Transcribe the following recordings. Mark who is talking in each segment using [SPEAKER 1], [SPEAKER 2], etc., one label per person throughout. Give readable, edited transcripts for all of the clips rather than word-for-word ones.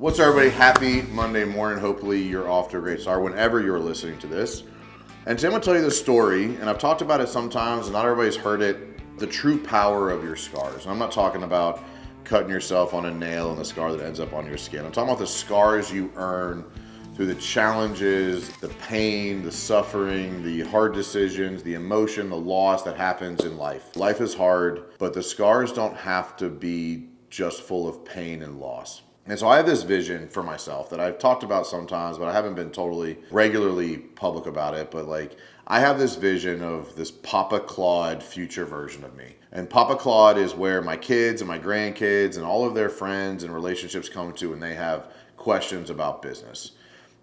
[SPEAKER 1] What's up, everybody? Happy Monday morning. Hopefully you're off to a great start whenever you're listening to this. And today I'm going to tell you this story, and I've talked about it sometimes, and not everybody's heard it, the true power of your scars. And I'm not talking about cutting yourself on a nail and the scar that ends up on your skin. I'm talking about the scars you earn through the challenges, the pain, the suffering, the hard decisions, the emotion, the loss that happens in life. Life is hard, but the scars don't have to be just full of pain and loss. And so I have this vision for myself that I've talked about sometimes, but I haven't been totally regularly public about it. But I have this vision of this Papa Claude future version of me. And Papa Claude is where my kids and my grandkids and all of their friends and relationships come to when they have questions about business.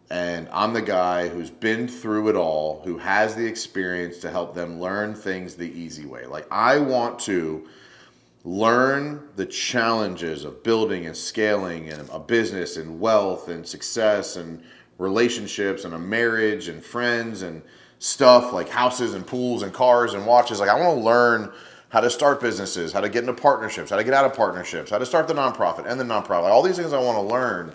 [SPEAKER 1] And I'm the guy who's been through it all, who has the experience to help them learn things the easy way. I want to learn the challenges of building and scaling and a business and wealth and success and relationships and a marriage and friends and stuff like houses and pools and cars and watches. I want to learn how to start businesses, how to get into partnerships, how to get out of partnerships, how to start the nonprofit and the nonprofit. All these things I want to learn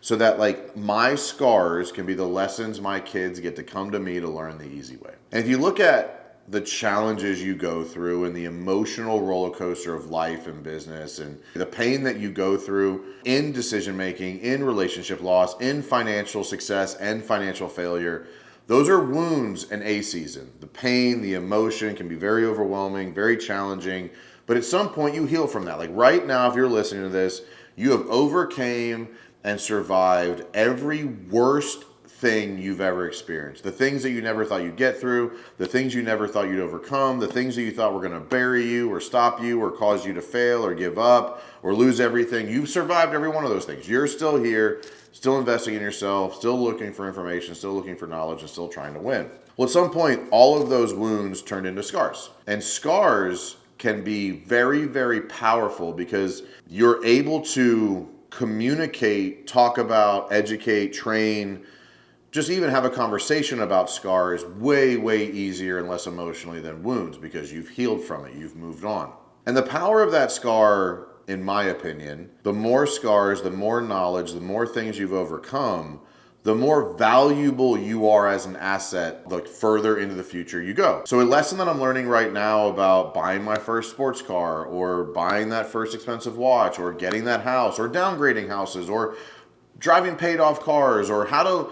[SPEAKER 1] so that my scars can be the lessons my kids get to come to me to learn the easy way. And if you look at the challenges you go through and the emotional roller coaster of life and business and the pain that you go through in decision making, in relationship loss, in financial success and financial failure, those are wounds in a season. The pain, the emotion can be very overwhelming, very challenging, but at some point you heal from that. Right now, if you're listening to this, you have overcame and survived every worst thing you've ever experienced. The things that you never thought you'd get through, the things you never thought you'd overcome, the things that you thought were going to bury you or stop you or cause you to fail or give up or lose everything. You've survived every one of those things. You're still here, still investing in yourself, still looking for information, still looking for knowledge, and still trying to win. Well, at some point, all of those wounds turned into scars. And scars can be very, very powerful because you're able to communicate, talk about, educate, train, just even have a conversation about scars way, way easier and less emotionally than wounds because you've healed from it, you've moved on. And the power of that scar, in my opinion, the more scars, the more knowledge, the more things you've overcome, the more valuable you are as an asset, further into the future you go. So a lesson that I'm learning right now about buying my first sports car or buying that first expensive watch or getting that house or downgrading houses or driving paid off cars or how to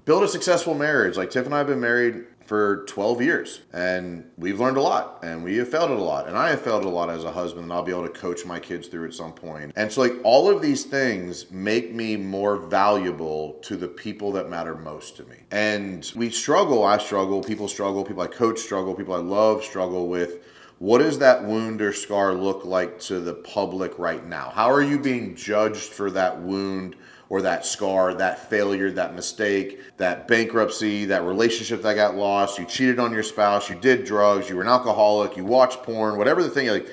[SPEAKER 1] build a successful marriage. Tiff and I have been married for 12 years and we've learned a lot and we have failed at a lot and I have failed a lot as a husband and I'll be able to coach my kids through at some point. And so all of these things make me more valuable to the people that matter most to me. And we struggle, I struggle, people I coach struggle, people I love struggle with what does that wound or scar look like to the public right now? How are you being judged for that wound or that scar, that failure, that mistake, that bankruptcy, that relationship that got lost, you cheated on your spouse, you did drugs, you were an alcoholic, you watched porn, whatever the thing,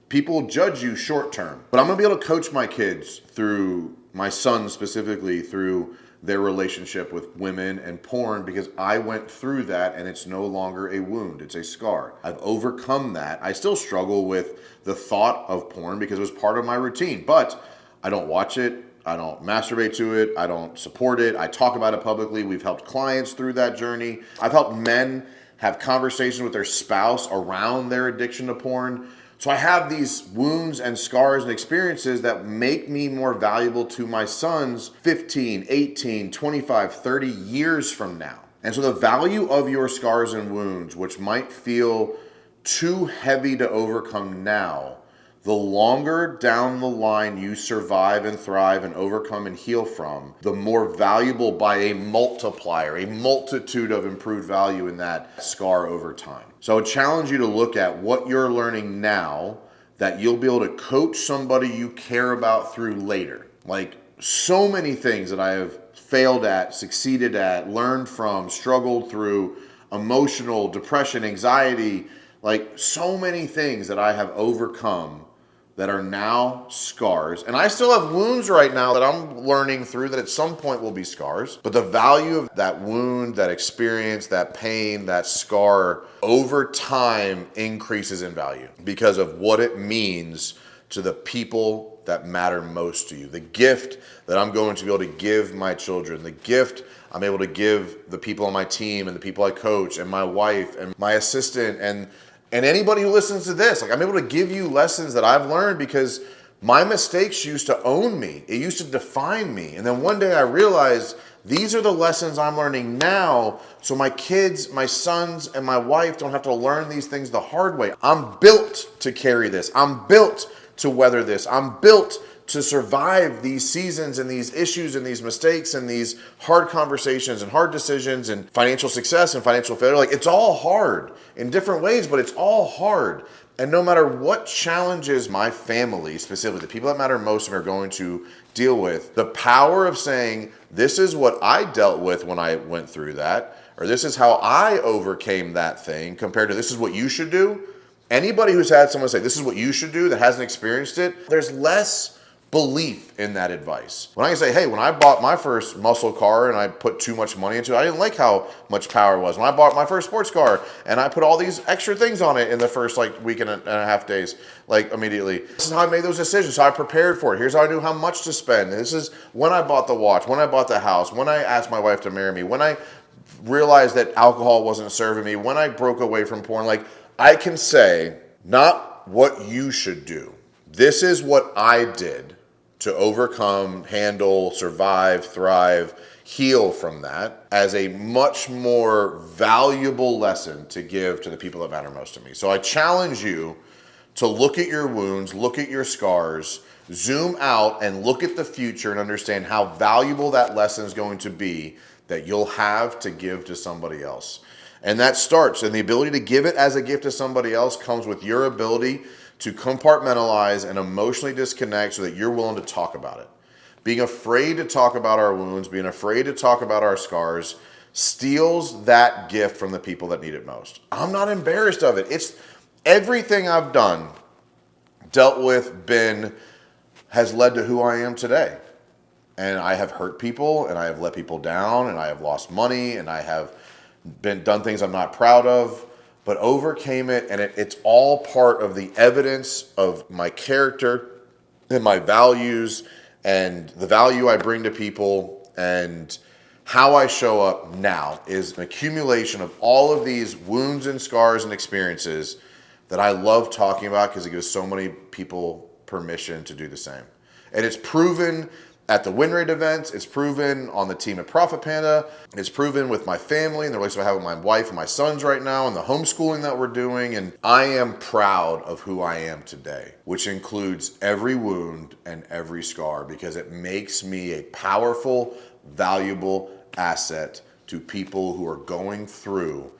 [SPEAKER 1] people judge you short term. But I'm gonna be able to coach my kids through, my son specifically, through their relationship with women and porn because I went through that and it's no longer a wound, it's a scar. I've overcome that. I still struggle with the thought of porn because it was part of my routine, but I don't watch it. I don't masturbate to it. I don't support it. I talk about it publicly. We've helped clients through that journey. I've helped men have conversations with their spouse around their addiction to porn. So I have these wounds and scars and experiences that make me more valuable to my sons 15, 18, 25, 30 years from now. And so the value of your scars and wounds, which might feel too heavy to overcome now, the longer down the line you survive and thrive and overcome and heal from, the more valuable by a multiplier, a multitude of improved value in that scar over time. So I would challenge you to look at what you're learning now that you'll be able to coach somebody you care about through later. So many things that I have failed at, succeeded at, learned from, struggled through, emotional, depression, anxiety, so many things that I have overcome that are now scars. And I still have wounds right now that I'm learning through that at some point will be scars. But the value of that wound, that experience, that pain, that scar over time increases in value because of what it means to the people that matter most to you. The gift that I'm going to be able to give my children, the gift I'm able to give the people on my team and the people I coach and my wife and my assistant and anybody who listens to this. Like, I'm able to give you lessons that I've learned because my mistakes used to own me. It used to define me. And then one day I realized these are the lessons I'm learning now, so my kids, my sons, and my wife don't have to learn these things the hard way. I'm built to carry this. I'm built to weather this. I'm built to survive these seasons and these issues and these mistakes and these hard conversations and hard decisions and financial success and financial failure. Like, it's all hard in different ways, but it's all hard. And no matter what challenges my family, specifically the people that matter most to me, are going to deal with, the power of saying, this is what I dealt with when I went through that, or this is how I overcame that thing, compared to this is what you should do. Anybody who's had someone say, this is what you should do, that hasn't experienced it, there's less belief in that advice. When I can say, hey, when I bought my first muscle car and I put too much money into it, I didn't like how much power it was. When I bought my first sports car and I put all these extra things on it in the first week and a half days, immediately. This is how I made those decisions. So I prepared for it. Here's how I knew how much to spend. This is when I bought the watch, when I bought the house, when I asked my wife to marry me, when I realized that alcohol wasn't serving me, when I broke away from porn. I can say, not what you should do. This is what I did to overcome, handle, survive, thrive, heal from that, as a much more valuable lesson to give to the people that matter most to me. So I challenge you to look at your wounds, look at your scars, zoom out and look at the future and understand how valuable that lesson is going to be that you'll have to give to somebody else. And that starts, and the ability to give it as a gift to somebody else comes with your ability to compartmentalize and emotionally disconnect so that you're willing to talk about it. Being afraid to talk about our wounds, being afraid to talk about our scars, steals that gift from the people that need it most. I'm not embarrassed of it. It's everything I've done, dealt with, has led to who I am today. And I have hurt people, and I have let people down, and I have lost money, and I have done things I'm not proud of, but overcame it, and it's all part of the evidence of my character and my values and the value I bring to people, and how I show up now is an accumulation of all of these wounds and scars and experiences that I love talking about because it gives so many people permission to do the same. And it's proven at the WinRate events, it's proven on the team at Profit Panda, it's proven with my family and the relationship I have with my wife and my sons right now and the homeschooling that we're doing. And I am proud of who I am today, which includes every wound and every scar, because it makes me a powerful, valuable asset to people who are going through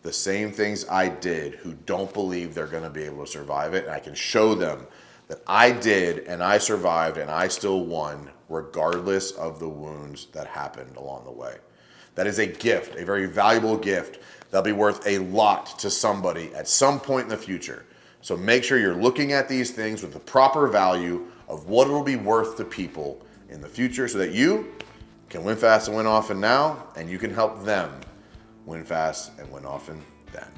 [SPEAKER 1] the same things I did, who don't believe they're going to be able to survive it. And I can show them that I did, and I survived, and I still won, regardless of the wounds that happened along the way. That is a gift, a very valuable gift that'll be worth a lot to somebody at some point in the future. So make sure you're looking at these things with the proper value of what it will be worth to people in the future, so that you can win fast and win often now, and you can help them win fast and win often then.